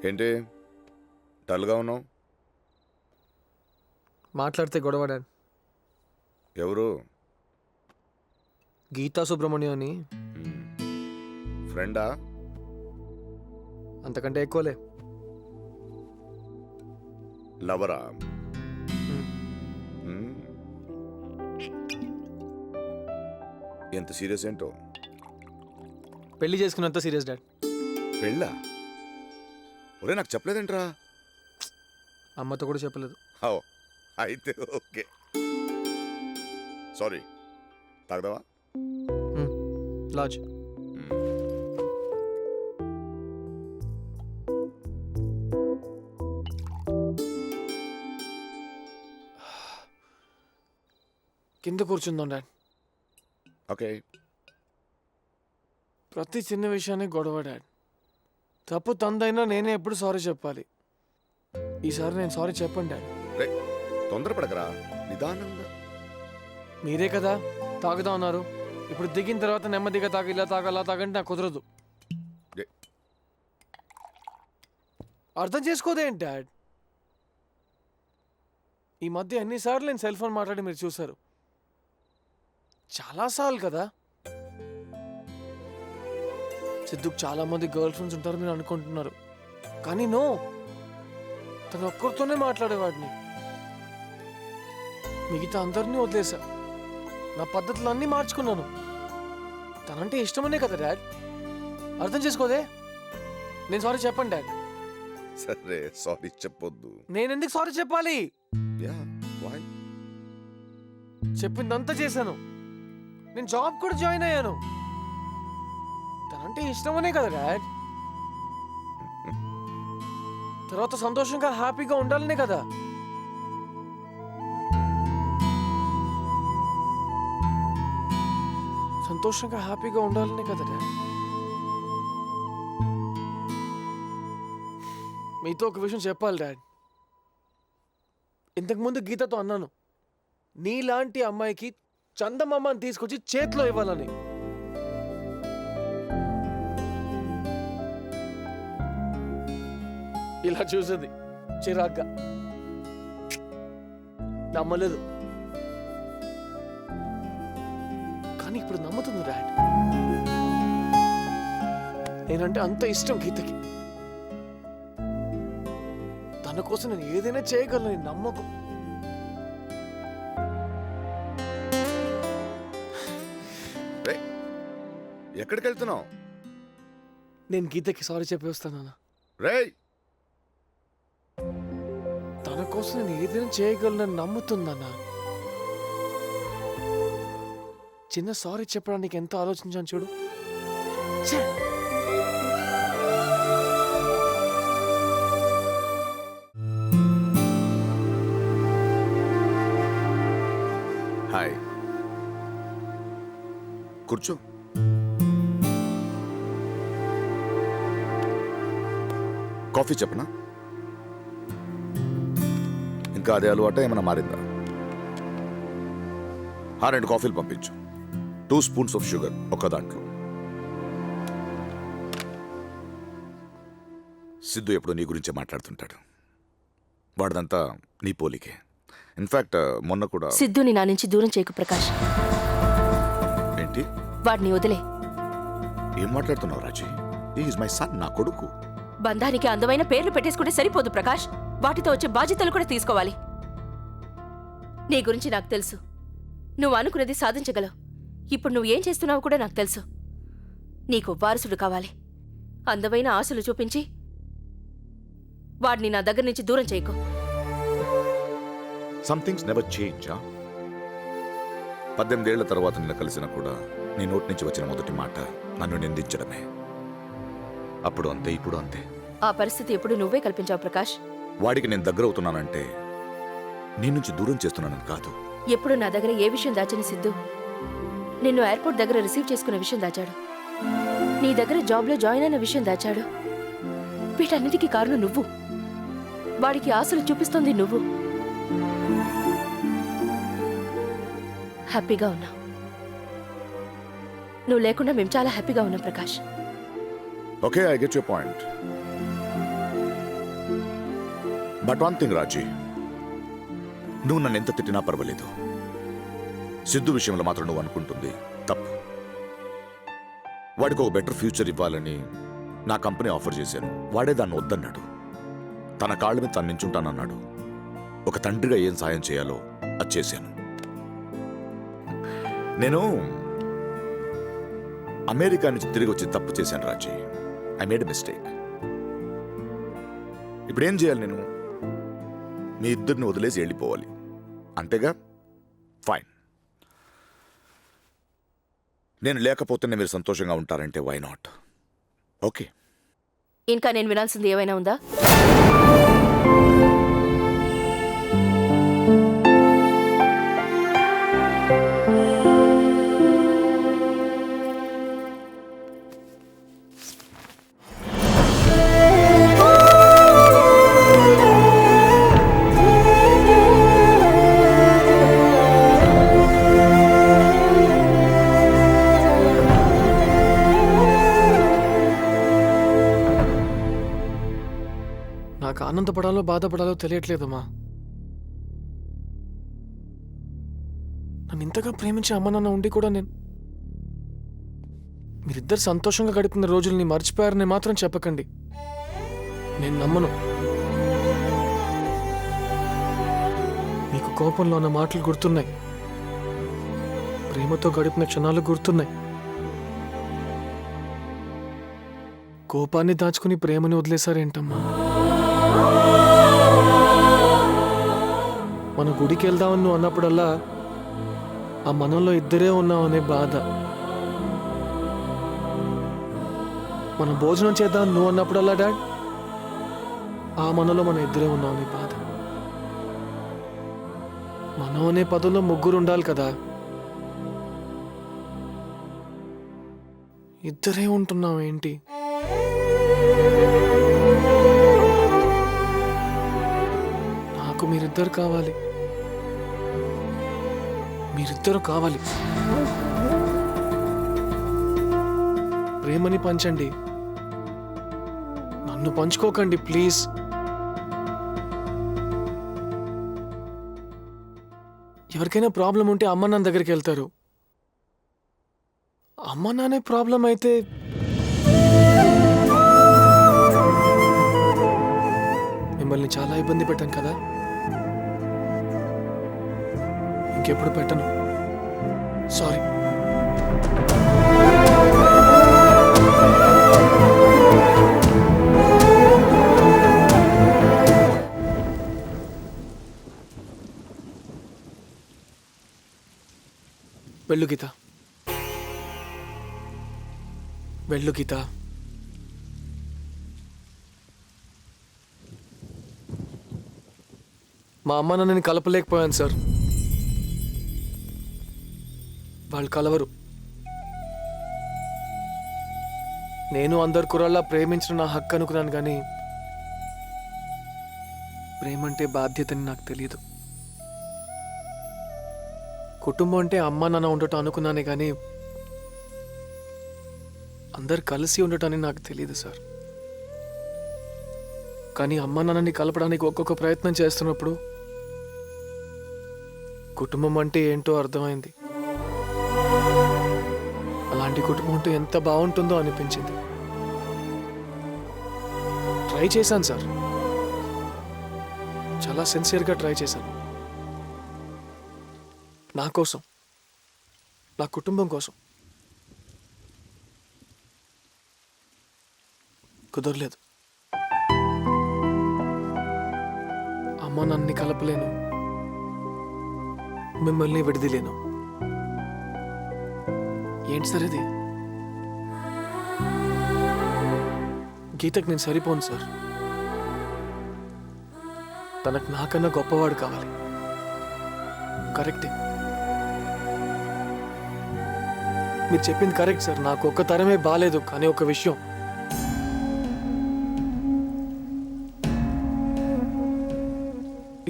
ఏంటి డల్గా ఉన్నావు? మాట్లాడితే గొడవ డాడ్. ఎవరు? గీతా సుబ్రహ్మణ్యం అని. ఫ్రెండా? అంతకంటే ఎక్కువలే. లవరా? ఎంత సీరియస్ ఏంటో. పెళ్లి చేసుకున్నంత సీరియస్ డాడ్. పెళ్ళా? ఒరే నాకు చెప్పలేదేంట్రా? అమ్మతో కూడా చెప్పలేదు. అయితే ఓకే. సారీ. తాగదావా? లాజ్. కింద కూర్చుందాం డాడ్. ఓకే. ప్రతి చిన్న విషయాన్ని గొడవ డాడ్. తప్పు తందైనా నేనే ఎప్పుడు సారీ చెప్పాలి. ఈసారి నేను సారీ చెప్పండి డాడ్. తొందరపడకరా, నిదానంగా. మీరే కదా తాగుదా ఉన్నారు. ఇప్పుడు దిగిన తర్వాత నెమ్మదిగా తాగి ఇలా తాగా అలా తాగంటే నాకు కుదరదు. అర్థం చేసుకోదేంటి డాడ్? ఈ మధ్య ఎన్నిసార్లు నేను సెల్ ఫోన్ మాట్లాడి మీరు చూశారు? చాలాసార్లు కదా. సిద్ధుకు చాలా మంది గర్ల్ ఫ్రెండ్స్ ఉంటారు మీరు అనుకుంటున్నారు, కానీ నో, తను ఒక్కరితోనే మాట్లాడేవాడిని. మిగతా అందరినీ వదిలేసా. నా పద్ధతులన్నీ మార్చుకున్నాను. తనంటే ఇష్టమనే కదా డాడ్. అర్థం చేసుకోదే. నేను సారీ చెప్పండి డాడ్. సరే సారీ చెప్పొద్దు. నేను ఎందుకు సారీ చెప్పాలి? Why? చెప్పిందంతా చేశాను. నేను జాబ్ కూడా జాయిన్ అయ్యాను. తనంటే ఇష్టమనే కదా డాడ్. తర్వాత సంతోషంగా హ్యాపీగా ఉండాలనే కదా. సంతోషంగా హ్యాపీగా ఉండాలనే కదా డాడ్. మీతో ఒక విషయం చెప్పాలి డాడ్. ఇంతకుముందు గీతతో అన్నాను, నీలాంటి అమ్మాయికి చందమామని తీసుకొచ్చి చేతిలో ఇవ్వాలని. ఇలా చూసింది చిరాగ్గా. నమ్మలేదు, కానీ ఇప్పుడు నమ్ముతుంది డాడ్. నేనంటే అంత ఇష్టం గీతకి. తన కోసం నేను ఏదైనా చేయగలను నమ్మకం. ఎక్కడికి వెళ్తున్నావు? నేను గీతకి సారీ చెప్పి వస్తాను. రేయ్, తన కోసం నేను ఏదైనా చేయగలను నమ్ముతుందన్నా. చిన్న సారీ చెప్పడానికి ఎంత ఆలోచించాను చూడు. హాయ్, కూర్చో. కాఫీ చెప్పనా? ఇంకా అదే అలవాట ఏమైనా మారిందా? 2 కాఫీలు పంపించు. 2 స్పూన్స్ ఆఫ్ షుగర్ ఒక్క దాంట్లో. సిద్ధు ఎప్పుడు నీ గురించే మాట్లాడుతుంటాడు. వాడిదంతా నీ పోలికే. ఇన్ఫాక్ట్ మొన్న కూడా. సిద్ధుని నా నుంచి దూరం చేయకు ప్రకాష్. ఏంటి? వాడిని వదిలే. ఏం మాట్లాడుతున్నావు రాజీ? ఈజ్ మై సన్, నా కొడుకు. బంధానికి అందమైన పేర్లు పెట్టేసుకుంటే సరిపోదు ప్రకాష్. వాటితో వచ్చే బాధ్యతలు కూడా తీసుకోవాలి. నీ గురించి నాకు తెలుసు. నువ్వు అనుకున్నది సాధించగలవు. ఇప్పుడు నువ్వు ఏం చేస్తున్నావు కూడా నాకు తెలుసు. నీకు వారసుడు కావాలి. అందమైన ఆశలు చూపించి వాడిని నా దగ్గర నుంచి దూరం చేయకు. Somethings never change. 18 ఏళ్ల తర్వాత నిన్ను కలిసినా కూడా నీ నోటి నుంచి వచ్చిన మొదటి మాట నన్ను నిందించడమే. అప్పుడు అంతే, ఇప్పుడు అంతే. ఆ పరిస్థితి ఎప్పుడు నువ్వే కల్పించావు ప్రకాష్. వాడికి నేను దగ్గర అవుతున్నానంటే నీ నుంచి దూరం చేస్తున్నానని కాదు. ఎప్పుడు నా దగ్గర ఏ విషయం దాచని సిద్ధు నిన్ను ఎయిర్పోర్ట్ దగ్గర రిసీవ్ చేసుకునే విషయం దాచాడు. నీ దగ్గర జాబ్లో జాయిన్ అయిన విషయం దాచాడు. వీటన్నిటికీ కారణం నువ్వు. వాడికి ఆశలు చూపిస్తోంది నువ్వు. హ్యాపీగా ఉన్నావు. నువ్వు లేకుండా మేము చాలా హ్యాపీగా ఉన్నాం Prakash. Okay, I get your point. But one thing Raji, నువ్వు నన్ను ఎంత తిట్టినా పర్వాలేదు, సిద్ధు విషయంలో మాత్రం నువ్వు అనుకుంటుంది తప్పు. వాడికి ఒక బెటర్ ఫ్యూచర్ ఇవ్వాలని నా కంపెనీ ఆఫర్ చేశాను. వాడే దాన్ని వద్దన్నాడు. తన కాళ్ళ మీద తను నించుంటానన్నాడు. ఒక తండ్రిగా ఏం సాయం చేయాలో అది చేశాను. నేను అమెరికా నుంచి తిరిగి వచ్చి తప్పు చేశాను రాజీ. I made mistake. ఇప్పుడు ఏం చేయాలి? నేను మీ ఇద్దరిని వదిలేసి వెళ్ళిపోవాలి అంతేగా? ఫైన్. నేను లేకపోతేనే మీరు సంతోషంగా ఉంటారంటే వై నాట్? ఓకే. ఇంకా నేను వినాల్సింది ఏమైనా ఉందా? నాకు ఆనందపడాలో బాధపడాలో తెలియట్లేదమ్మా. నన్ను ఇంతగా ప్రేమించే అమ్మ నాన్న ఉండి కూడా మీరిద్దరు సంతోషంగా గడిపిన రోజుల్ని మర్చిపోయారని మాత్రం చెప్పకండి. నేను నమ్మను. మీకు కోపంలో ఉన్న మాటలు గుర్తున్నాయి, ప్రేమతో గడిపిన క్షణాలు గుర్తున్నాయి. కోపాన్ని దాచుకుని ప్రేమని వదిలేశారేంటమ్మా? మన గుడికి వెళ్దామని నువ్వు అన్నప్పుడల్లా ఆ మనంలో ఇద్దరే ఉన్నామనే బాధ, మనం భోజనం చేద్దాం నువ్వు అన్నప్పుడల్లా డాడ్ ఆ మనలో మనం ఇద్దరే ఉన్నామనే బాధ. మనం అనే పదంలో ముగ్గురు ఉండాలి కదా, ఇద్దరే ఉంటున్నాం ఏంటి? నాకు మీరిద్దరు కావాలి, మీరిద్దరు కావాలి. ప్రేమని పంచండి, నన్ను పంచుకోకండి ప్లీజ్. ఎవరికైనా ప్రాబ్లం ఉంటే అమ్మ నాన్న దగ్గరికి వెళ్తారు. అమ్మ నాన్నే ప్రాబ్లం అయితే మిమ్మల్ని చాలా ఇబ్బంది పెట్టాను కదా, ఇంకెప్పుడు పెట్టను. సారీ. వెళ్ళు గీత, వెళ్ళు గీత. మా అమ్మ నన్ను కలపలేకపోయాను సార్, వాళ్ళు కలవరు. నేను అందరు కుర్రాళ్ళ ప్రేమించిన నా హక్కు అనుకున్నాను, కానీ ప్రేమంటే బాధ్యతని నాకు తెలియదు. కుటుంబం అంటే అమ్మ నాన్న ఉండటం అనుకున్నానే కానీ అందరు కలిసి ఉండటాన్ని నాకు తెలియదు సార్. కానీ అమ్మ నాన్నని కలపడానికి ఒక్కొక్క ప్రయత్నం చేస్తున్నప్పుడు కుటుంబం అంటే ఏంటో అర్థమైంది. అలాంటి కుటుంబం ఉంటే ఎంత బాగుంటుందో అనిపించింది. ట్రై చేశాను సార్, చాలా సిన్సియర్గా ట్రై చేశాను. నా కోసం, నా కుటుంబం కోసం. కుదరలేదు. అమ్మ నన్ను కలపలేను, మిమ్మల్ని విడదలేను. ఏంటి సార్ ఇది? గీతకు నేను సరిపోను సార్. తనకు నాకన్నా గొప్పవాడు కావాలి. కరెక్టే, మీరు చెప్పింది కరెక్ట్ సార్. నాకు ఒక్క తరమే బాలేదు, కానీ ఒక విషయం,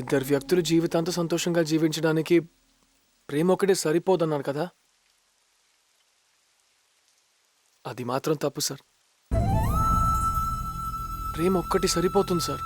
ఇద్దరు వ్యక్తులు జీవితాంతం సంతోషంగా జీవించడానికి ప్రేమ ఒకటే సరిపోదన్నారు కదా, అది మాత్రం తప్పు సార్. ప్రేమ ఒక్కటి సరిపోతుంది సార్.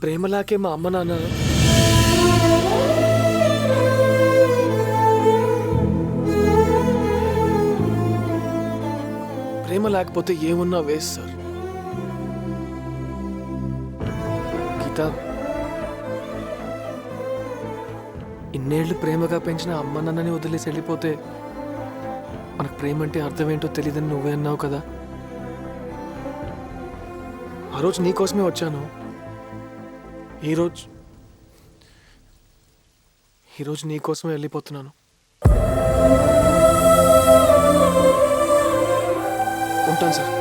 ప్రేమలాకే మా అమ్మ నాన్న ప్రేమ లేకపోతే ఏమున్నా వేస్ట్ సార్. గీత, ఇన్నేళ్లు ప్రేమగా పెంచిన అమ్మ నాన్నని వదిలేసి వెళ్ళిపోతే మనకు ప్రేమ అంటే అర్థం ఏంటో తెలియదని నువ్వే అన్నావు కదా. ఆ రోజు నీకోసమే వచ్చాను. ఈరోజు నీకోసమే వెళ్ళిపోతున్నాను. ఉంటాను సార్.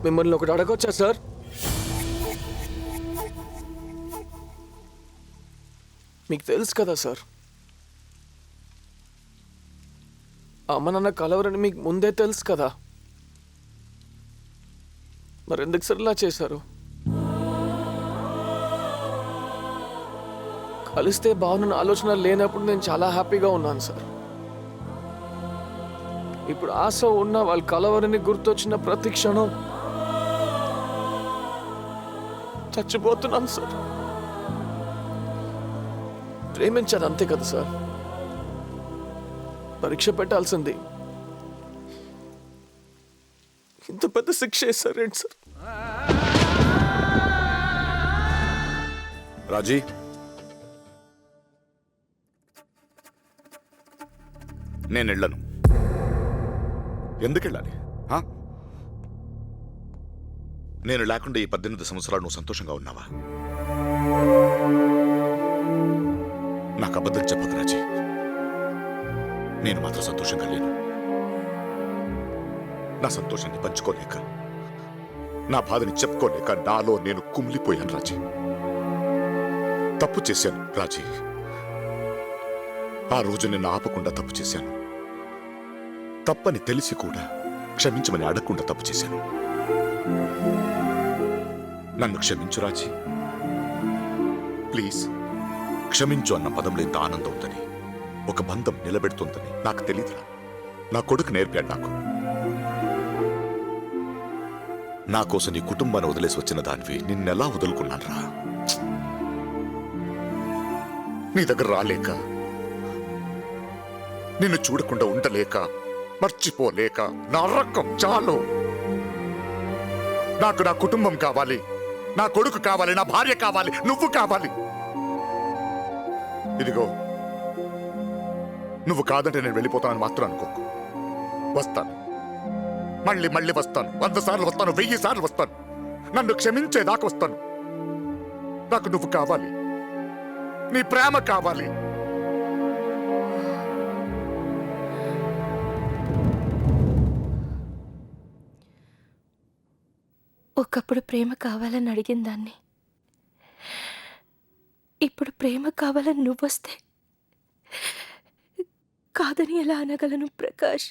మిమ్మల్ని ఒకటి అడగొచ్చా సార్? మీకు తెలుసు కదా సార్, అమ్మ నాన్న కలవరని మీకు ముందే తెలుసు కదా. మరెందుకు సార్ ఇలా చేశారు? కలిస్తే బాగున్న ఆలోచన లేనప్పుడు నేను చాలా హ్యాపీగా ఉన్నాను సార్. ఇప్పుడు ఆశ ఉన్న వాళ్ళు కలవరని గుర్తొచ్చిన ప్రతి క్షణం చచ్చిపోతున్నాను సార్. ప్రేమించాను అంతే కదా సార్. పరీక్ష పెట్టాల్సింది ఇంత పెద్ద శిక్ష వేస్తారేంటి సార్? రాజీ, నేను వెళ్ళను. ఎందుకు వెళ్ళాలి? నేను లేకుండా ఈ 18 సంవత్సరాలు నువ్వు సంతోషంగా ఉన్నావా? నాకు అబద్ధం చెప్పదు రాజీ. నేను మాత్రం సంతోషంగా లేను. నా సంతోషాన్ని పంచుకోలేక, నా బాధని చెప్పుకోలేక నాలో నేను కుమిలిపోయాను రాజీ. తప్పు చేశాను రాజీ. ఆ రోజు నిన్ను ఆపకుండా తప్పు చేశాను. తప్పని తెలిసి కూడా క్షమించమని అడగకుండా తప్పు చేశాను. నన్ను క్షమించు రాజీ, ప్లీజ్. క్షమించు అన్న పదంలో ఇంత ఆనందం ఉందని, ఒక బంధం నిలబెడుతుందని నాకు తెలీదురా. నా కొడుకు నేర్పాడు నాకు. నా కోసం నీ కుటుంబాన్ని వదిలేసి వచ్చిన దానివి నిన్నెలా వదులుకున్నానురా? నీ దగ్గర రాలేక, నిన్ను చూడకుండా ఉండలేక, మర్చిపోలేక నా రకం చాలు. నాకు నా కుటుంబం కావాలి, నా కొడుకు కావాలి, నా భార్య కావాలి, నువ్వు కావాలి. ఇదిగో, నువ్వు కాదంటే నేను వెళ్ళిపోతానని మాత్రం అనుకోకు. వస్తాను, మళ్ళీ మళ్ళీ వస్తాను. 100 సార్లు వస్తాను, 1000 సార్లు వస్తాను. నన్ను క్షమించేదాకా వస్తాను. నాకు నువ్వు కావాలి, నీ ప్రేమ కావాలి. ఒకప్పుడు ప్రేమ కావాలని అడిగిన దాన్ని, ఇప్పుడు ప్రేమ కావాలని నువ్వొస్తే కాదని ఎలా అనగలను ప్రకాష్?